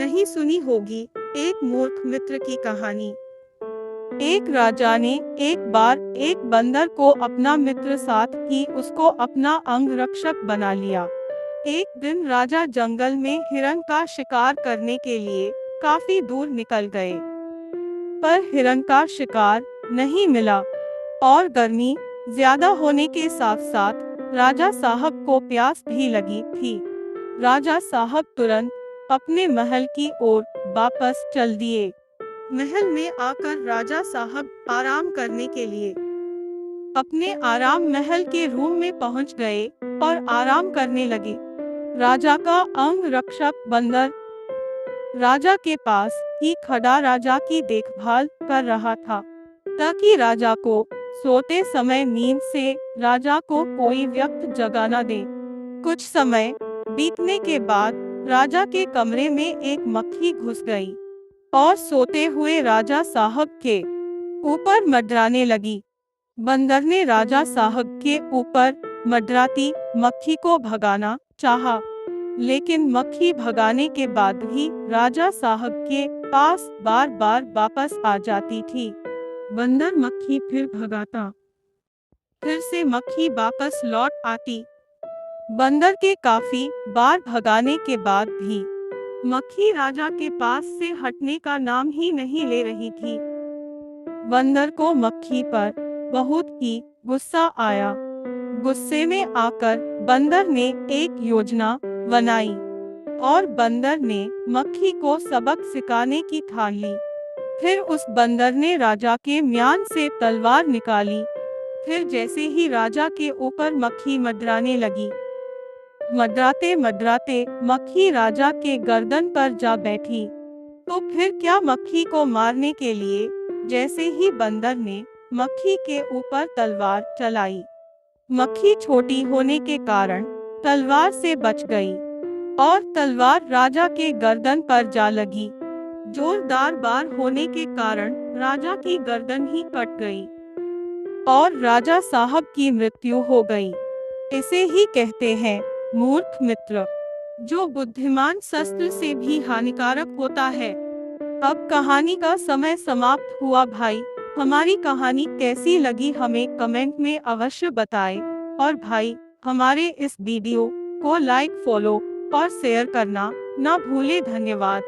नहीं सुनी होगी एक मूर्ख मित्र की कहानी। एक राजा ने एक बार एक बंदर को अपना मित्र साथ ही उसको अपना अंगरक्षक बना लिया। एक दिन राजा जंगल में हिरण का शिकार करने के लिए काफी दूर निकल गए, पर हिरण का शिकार नहीं मिला और गर्मी ज्यादा होने के साथ साथ राजा साहब को प्यास भी लगी थी। राजा साहब तुरंत अपने महल की ओर वापस चल दिए। महल में आकर राजा साहब आराम करने के लिए अपने आराम महल के रूम में पहुंच गए और आराम करने लगे। राजा का अंगरक्षक बंदर राजा के पास ही खड़ा राजा की देखभाल कर रहा था, ताकि राजा को सोते समय नींद से राजा को कोई व्यक्ति जगा न दे। कुछ समय बीतने के बाद राजा के कमरे में एक मक्खी घुस गई और सोते हुए राजा साहब के ऊपर मंडराने लगी। बंदर ने राजा साहब के ऊपर मंडराती मक्खी को भगाना चाहा, लेकिन मक्खी भगाने के बाद भी राजा साहब के पास बार बार वापस आ जाती थी। बंदर मक्खी फिर भगाता, फिर से मक्खी वापस लौट आती। बंदर के काफी बार भगाने के बाद भी मक्खी राजा के पास से हटने का नाम ही नहीं ले रही थी। बंदर को मक्खी पर बहुत ही गुस्सा आया। गुस्से में आकर बंदर ने एक योजना बनाई और बंदर ने मक्खी को सबक सिखाने की ठान ली। फिर उस बंदर ने राजा के म्यान से तलवार निकाली। फिर जैसे ही राजा के ऊपर मक्खी मंडराने लगी, मंडराते मंडराते मक्खी राजा के गर्दन पर जा बैठी। तो फिर क्या, मक्खी को मारने के लिए जैसे ही बंदर ने मक्खी के ऊपर तलवार चलाई, मक्खी छोटी होने के कारण तलवार से बच गई और तलवार राजा के गर्दन पर जा लगी। जोरदार वार होने के कारण राजा की गर्दन ही कट गई और राजा साहब की मृत्यु हो गई। इसे ही कहते हैं मूर्ख मित्र, जो बुद्धिमान शस्त्र से भी हानिकारक होता है। अब कहानी का समय समाप्त हुआ भाई। हमारी कहानी कैसी लगी हमें कमेंट में अवश्य बताएं और भाई हमारे इस वीडियो को लाइक, फॉलो और शेयर करना ना भूले। धन्यवाद।